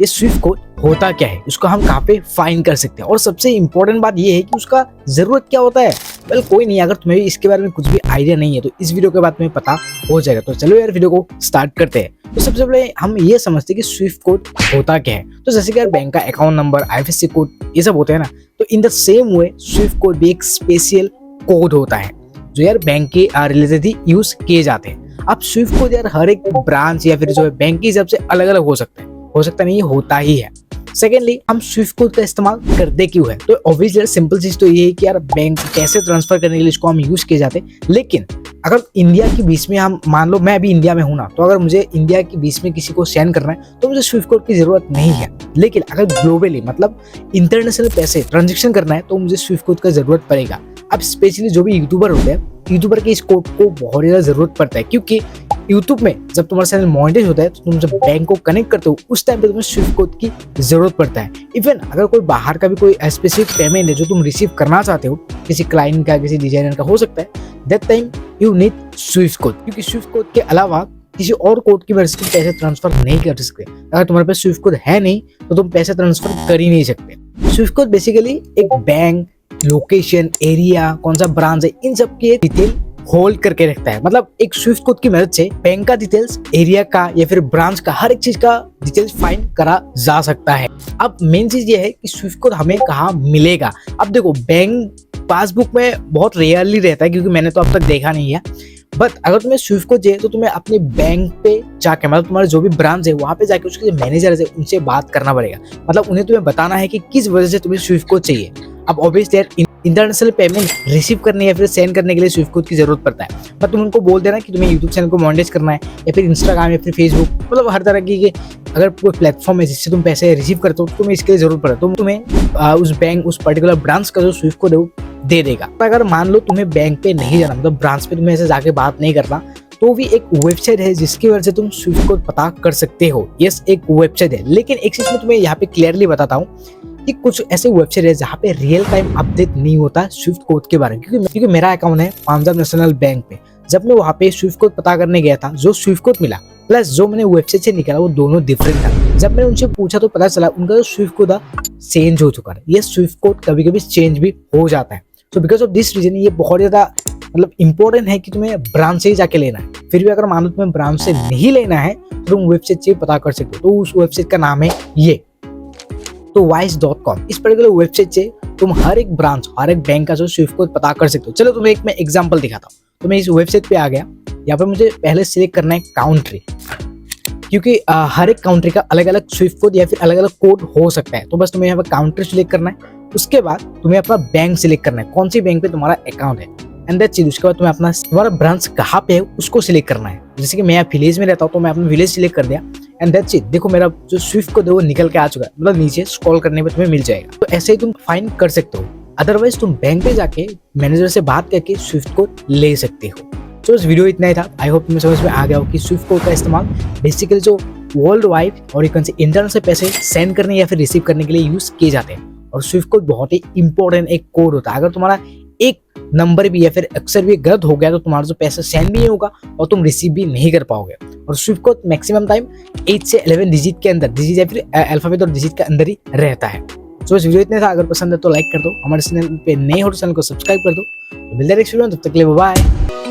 ये Swift code होता क्या है, उसको हम कहाँ पे फाइंड कर सकते हैं, और सबसे इंपॉर्टेंट बात ये है कि उसका जरूरत क्या होता है। वेल कोई नहीं, अगर तुम्हें इसके बारे में कुछ भी आइडिया नहीं है तो इस वीडियो के बाद तुम्हें पता हो जाएगा। तो चलो यार वीडियो को स्टार्ट करते हैं। तो सबसे पहले हम ये समझते हैं कि स्विफ्ट कोड होता क्या है। तो जैसे कि यार बैंक का अकाउंट नंबर, IFSC कोड ये सब होते हैं ना, तो in the same way Swift code भी एक स्पेशल कोड होता है जो यार बैंक के रिलेटेड ही यूज किए जाते हैं। अब स्विफ्ट कोड यार हर एक ब्रांच या फिर जो है बैंक के हिसाब से अलग अलग हो सकता नहीं, होता ही है। सेकेंडली, हम स्विफ्ट कोड का इस्तेमाल करते क्यों है? तो ऑब्वियसली सिंपल चीज तो ये है कि यार बैंक पैसे ट्रांसफर करने के लिए इसको हम यूज किए जाते हैं। लेकिन अगर इंडिया के बीच में हम, मान लो मैं अभी इंडिया में हूं ना, तो अगर मुझे इंडिया के बीच में किसी को सेंड करना है तो मुझे स्विफ्ट कोड की जरूरत नहीं है। लेकिन अगर ग्लोबली मतलब इंटरनेशनल पैसे ट्रांजेक्शन करना है तो मुझे स्विफ्ट कोड का जरूरत पड़ेगा। अब स्पेशली जो भी यूट्यूबर होते हैं, यूट्यूबर के इस कोड को बहुत ज्यादा जरूरत पड़ता है, क्योंकि यूट्यूब में जब तुम्हारा चैनल मोनेटाइज होता है तो तुम जब बैंक को कनेक्ट करते हो उस टाइम पे तुम्हें स्विफ्ट कोड की जरूरत पड़ता है। इवन अगर कोई बाहर का भी कोई स्पेसिफिक पेमेंट है जो तुम रिसीव करना चाहते हो, किसी क्लाइंट का, किसी डिजाइनर का हो सकता है, that time you need Swift code, क्योंकि स्विफ्ट कोड के अलावा किसी और कोड की वजह से तुम पैसे ट्रांसफर नहीं कर सकते। अगर तुम्हारे पास स्विफ्ट कोड है नहीं तो तुम पैसे ट्रांसफर कर ही नहीं सकते। स्विफ्ट कोड बेसिकली एक बैंक, लोकेशन, एरिया, कौन सा ब्रांच है, इन सब की डिटेल होल्ड करके रखता है। मतलब एक स्विफ्ट कोड की मदद से बैंक का डिटेल्स, एरिया का या फिर ब्रांच का, हर एक चीज का डिटेल्स फाइंड करा जा सकता है। अब मेन चीज ये है कि स्विफ्ट कोड हमें कहाँ मिलेगा। अब देखो, बैंक पासबुक में बहुत रेयरली रहता है, क्योंकि मैंने तो अब तक देखा नहीं है। बट अगर तुम्हें स्विफ्ट कोड चाहिए तो तुम्हें अपने बैंक पे जाके, मतलब तुम्हारे जो भी ब्रांच है वहां पे जाके उसके जो मैनेजर है उनसे बात करना पड़ेगा। मतलब उन्हें तुम्हें बताना है कि किस वजह से तुम्हें स्विफ्ट कोड चाहिए। अब ऑब्वियसली इंटरनेशनल पेमेंट रिसीव करने या फिर सेंड करने के लिए स्विफ्ट कोड की जरूरत पड़ता है। बट तुम उनको बोल देना कि तुम्हें यूट्यूब चैनल को मोनेटाइज करना है या फिर इंस्टाग्राम या फिर फेसबुक, मतलब हर तरह की अगर कोई प्लेटफॉर्म है जिससे तुम पैसे रिसीव करते हो तो तुम्हें इसके लिए जरूरत पड़े तो तुम्हें उस बैंक, उस पर्टिकुलर ब्रांच का जो स्विफ्ट कोड है वो दे देगा। तो अगर मान लो तुम्हें बैंक पे नहीं जाना, मतलब ब्रांच पे तुम्हें ऐसे जाके बात नहीं करना, तो भी एक वेबसाइट है जिसकी वजह से तुम स्विफ्ट कोड पता कर सकते हो। यस, एक वेबसाइट है, लेकिन एक चीज मैं तुम्हें यहाँ पे क्लियरली बताता हूँ कि कुछ ऐसे वेबसाइट है जहाँ पे रियल टाइम अपडेट नहीं होता स्विफ्ट कोड के बारे में। क्योंकि मेरा अकाउंट है पंजाब नेशनल बैंक पे, जब मैं वहाँ पे स्विफ्ट कोड पता करने गया था, जो स्विफ्ट कोड मिला प्लस जो मैंने वेबसाइट से निकाला वो दोनों डिफरेंट था। जब मैंने उनसे पूछा तो पता चला उनका जो स्विफ्ट कोड चेंज हो चुका है। ये स्विफ्ट कोड कभी कभी चेंज भी हो जाता है। तो बिकॉज ऑफ दिस रीजन ये बहुत ज्यादा मतलब इंपॉर्टेंट है कि तुम्हें ब्रांच से ही जाके लेना है। फिर भी अगर मान लो तुम्हें ब्रांच से नहीं लेना है तो तुम वेबसाइट से पता कर सकते हो। तो उस वेबसाइट का नाम है ये, तो wise.com। इस पर्टिकुलर वेबसाइट से तुम हर एक ब्रांच, हर एक बैंक का जो स्विफ्ट कोड पता कर सकते हो। चलो तुम्हें एक मैं एग्जांपल दिखाता हूँ। तो मैं इस वेबसाइट पे आ गया। यहाँ पे मुझे पहले सिलेक्ट करना है काउंट्री, क्योंकि हर एक काउंट्री का अलग अलग स्विफ्ट कोड या फिर अलग अलग कोड हो सकता है। तो बस तुम्हें यहाँ पे काउंट्री सिलेक्ट करना है। उसके बाद तुम्हें अपना बैंक सिलेक्ट करना है, कौन सी बैंक पे तुम्हारा अकाउंट है, एंड दैट्स इट। उसके बाद तुम्हें अपना तुम्हारा ब्रांच कहाँ पे है उसको सिलेक्ट करना है। जैसे कि मैं यहाँ विलेज में रहता हूँ तो मैं अपना विलेज सिलेक्ट कर दिया, एंड दैट्स इट। देखो मेरा जो स्विफ्ट कोड है वो निकल के आ चुका है, मतलब नीचे स्क्रॉल करने पे तुम्हें मिल जाएगा। तो ऐसे ही तुम फाइंड कर सकते हो। अदरवाइज तुम बैंक पे जाके मैनेजर से बात करके स्विफ्ट कोड ले सकते हो। तो इस वीडियो इतना ही था। आई होप तुम्हें समझ में आ गया हो कि स्विफ्ट कोड का इस्तेमाल बेसिकली जो वर्ल्ड वाइड और एक इंटरनेट से पैसे सेंड करने या फिर रिसीव करने के लिए यूज किए जाते हैं। और स्विफ्ट कोड बहुत ही इंपॉर्टेंट एक कोड होता है। अगर तुम्हारा एक नंबर भी या फिर अक्षर भी गलत हो गया तो तुम्हारा जो पैसा सेंड भी नहीं होगा और तुम रिसीव भी नहीं कर पाओगे। और स्विफ्ट कोड मैक्सिमम टाइम 8 से 11 डिजिट के अंदर, डिजिट या फिर अल्फाबेट और डिजिट के अंदर ही रहता है। तो इस वीडियो इतना था। अगर पसंद है तो लाइक कर दो, हमारे चैनल पे नए हो तो चैनल को सब्सक्राइब कर दो। मिलते हैं नेक्स्ट वीडियो में, तब तक के लिए बाय।